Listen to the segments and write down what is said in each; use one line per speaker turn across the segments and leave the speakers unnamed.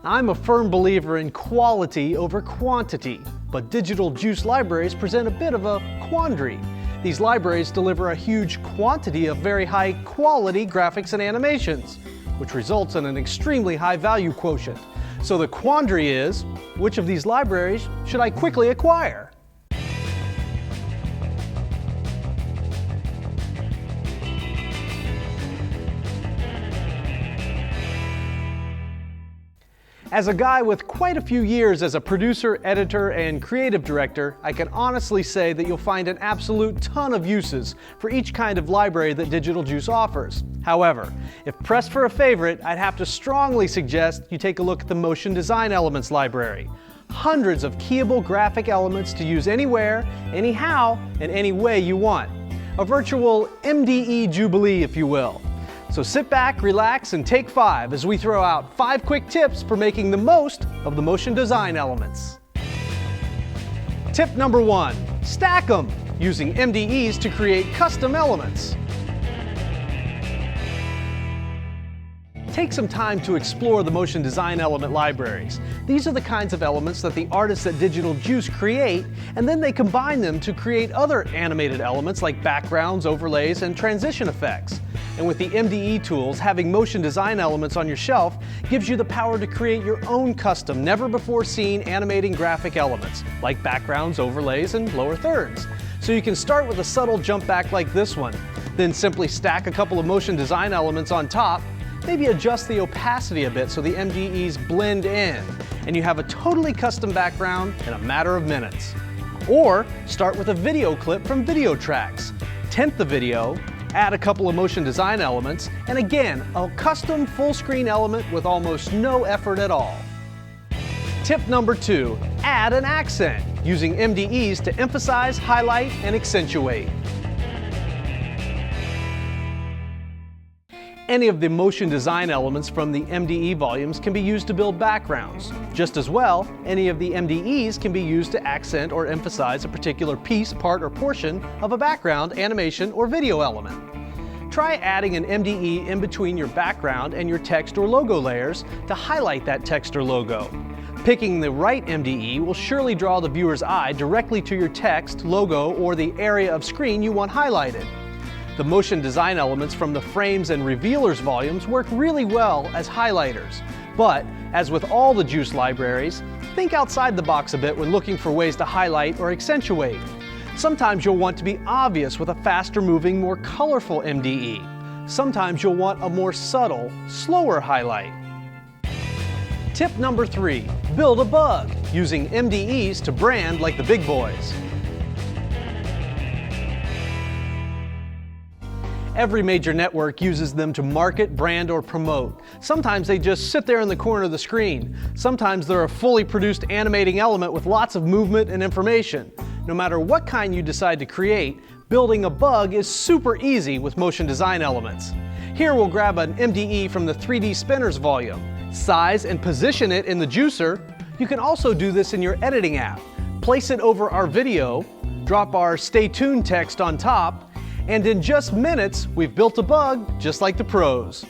I'm a firm believer in quality over quantity, but digital juice libraries present a bit of a quandary. These libraries deliver a huge quantity of very high quality graphics and animations, which results in an extremely high value quotient. So the quandary is, which of these libraries should I quickly acquire? As a guy with quite a few years as a producer, editor, and creative director, I can honestly say that you'll find an absolute ton of uses for each kind of library that Digital Juice offers. However, if pressed for a favorite, I'd have to strongly suggest you take a look at the Motion Design Elements library. Hundreds of keyable graphic elements to use anywhere, anyhow, and any way you want. A virtual MDE Jubilee, if you will. So sit back, relax, and take 5 as we throw out 5 quick tips for making the most of the motion design elements. Tip number 1, stack them using MDEs to create custom elements. Take some time to explore the motion design element libraries. These are the kinds of elements that the artists at Digital Juice create, and then they combine them to create other animated elements like backgrounds, overlays, and transition effects. And with the MDE tools, having motion design elements on your shelf gives you the power to create your own custom, never-before-seen animating graphic elements, like backgrounds, overlays, and lower thirds. So you can start with a subtle jump back like this one, then simply stack a couple of motion design elements on top, maybe adjust the opacity a bit so the MDEs blend in, and you have a totally custom background in a matter of minutes. Or start with a video clip from Video Tracks, tint the video, add a couple of motion design elements, and again, a custom full screen element with almost no effort at all. Tip number 2, add an accent, using MDEs to emphasize, highlight, and accentuate. Any of the motion design elements from the MDE volumes can be used to build backgrounds. Just as well, any of the MDEs can be used to accent or emphasize a particular piece, part, or portion of a background, animation, or video element. Try adding an MDE in between your background and your text or logo layers to highlight that text or logo. Picking the right MDE will surely draw the viewer's eye directly to your text, logo, or the area of screen you want highlighted. The motion design elements from the frames and revealers volumes work really well as highlighters. But, as with all the Juice libraries, think outside the box a bit when looking for ways to highlight or accentuate. Sometimes you'll want to be obvious with a faster moving, more colorful MDE. Sometimes you'll want a more subtle, slower highlight. Tip number 3, build a bug, using MDEs to brand like the big boys. Every major network uses them to market, brand, or promote. Sometimes they just sit there in the corner of the screen. Sometimes they're a fully produced animating element with lots of movement and information. No matter what kind you decide to create, building a bug is super easy with motion design elements. Here we'll grab an MDE from the 3D Spinners volume, size and position it in the juicer. You can also do this in your editing app. Place it over our video, drop our "Stay tuned" text on top, and in just minutes, we've built a bug just like the pros.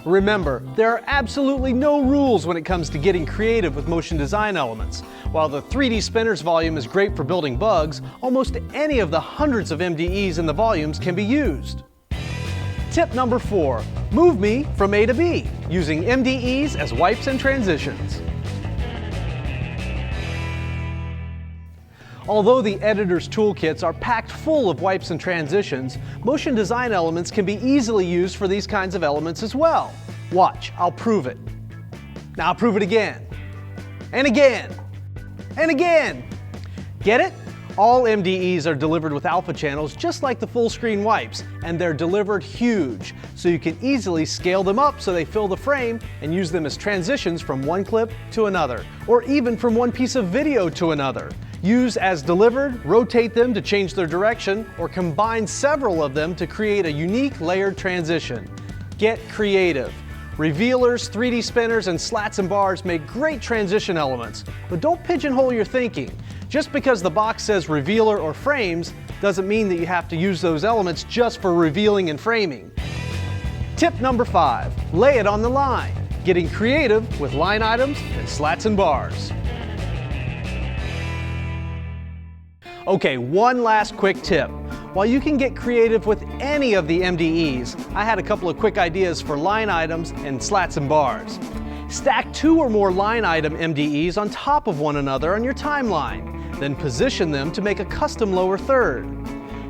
Remember, there are absolutely no rules when it comes to getting creative with motion design elements. While the 3D Spinners volume is great for building bugs, almost any of the hundreds of MDEs in the volumes can be used. Tip number 4, move me from A to B, using MDEs as wipes and transitions. Although the editor's toolkits are packed full of wipes and transitions, motion design elements can be easily used for these kinds of elements as well. Watch, I'll prove it. Now I'll prove it again. And again. And again. Get it? All MDEs are delivered with alpha channels just like the full screen wipes, and they're delivered huge, so you can easily scale them up so they fill the frame and use them as transitions from one clip to another, or even from one piece of video to another. Use as delivered, rotate them to change their direction, or combine several of them to create a unique layered transition. Get creative. Revealers, 3D spinners, and slats and bars make great transition elements, but don't pigeonhole your thinking. Just because the box says revealer or frames doesn't mean that you have to use those elements just for revealing and framing. Tip number 5, lay it on the line. getting creative with line items and slats and bars. Okay, one last quick tip. While you can get creative with any of the MDEs, I had a couple of quick ideas for line items and slats and bars. Stack 2 or more line item MDEs on top of one another on your timeline, then position them to make a custom lower third.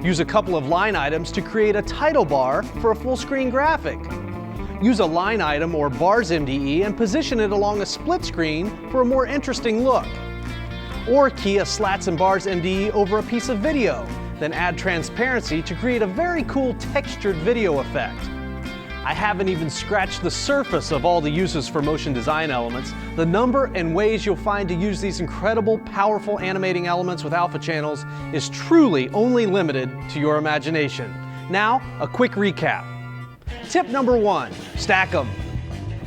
Use a couple of line items to create a title bar for a full screen graphic. Use a line item or bars MDE and position it along a split screen for a more interesting look. Or key a slats and bars MDE over a piece of video, then add transparency to create a very cool textured video effect. I haven't even scratched the surface of all the uses for motion design elements. The number and ways you'll find to use these incredible, powerful animating elements with alpha channels is truly only limited to your imagination. Now, a quick recap. Tip number 1, stack them.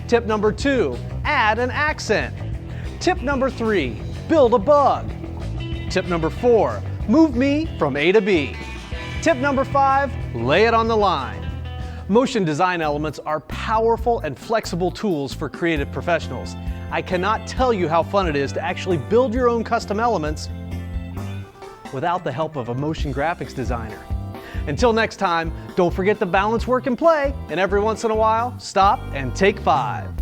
Tip number 2, add an accent. Tip number 3, build a bug. Tip number 4, move me from A to B. Tip number 5, lay it on the line. Motion design elements are powerful and flexible tools for creative professionals. I cannot tell you how fun it is to actually build your own custom elements without the help of a motion graphics designer. Until next time, don't forget to balance work and play, and every once in a while, stop and take 5.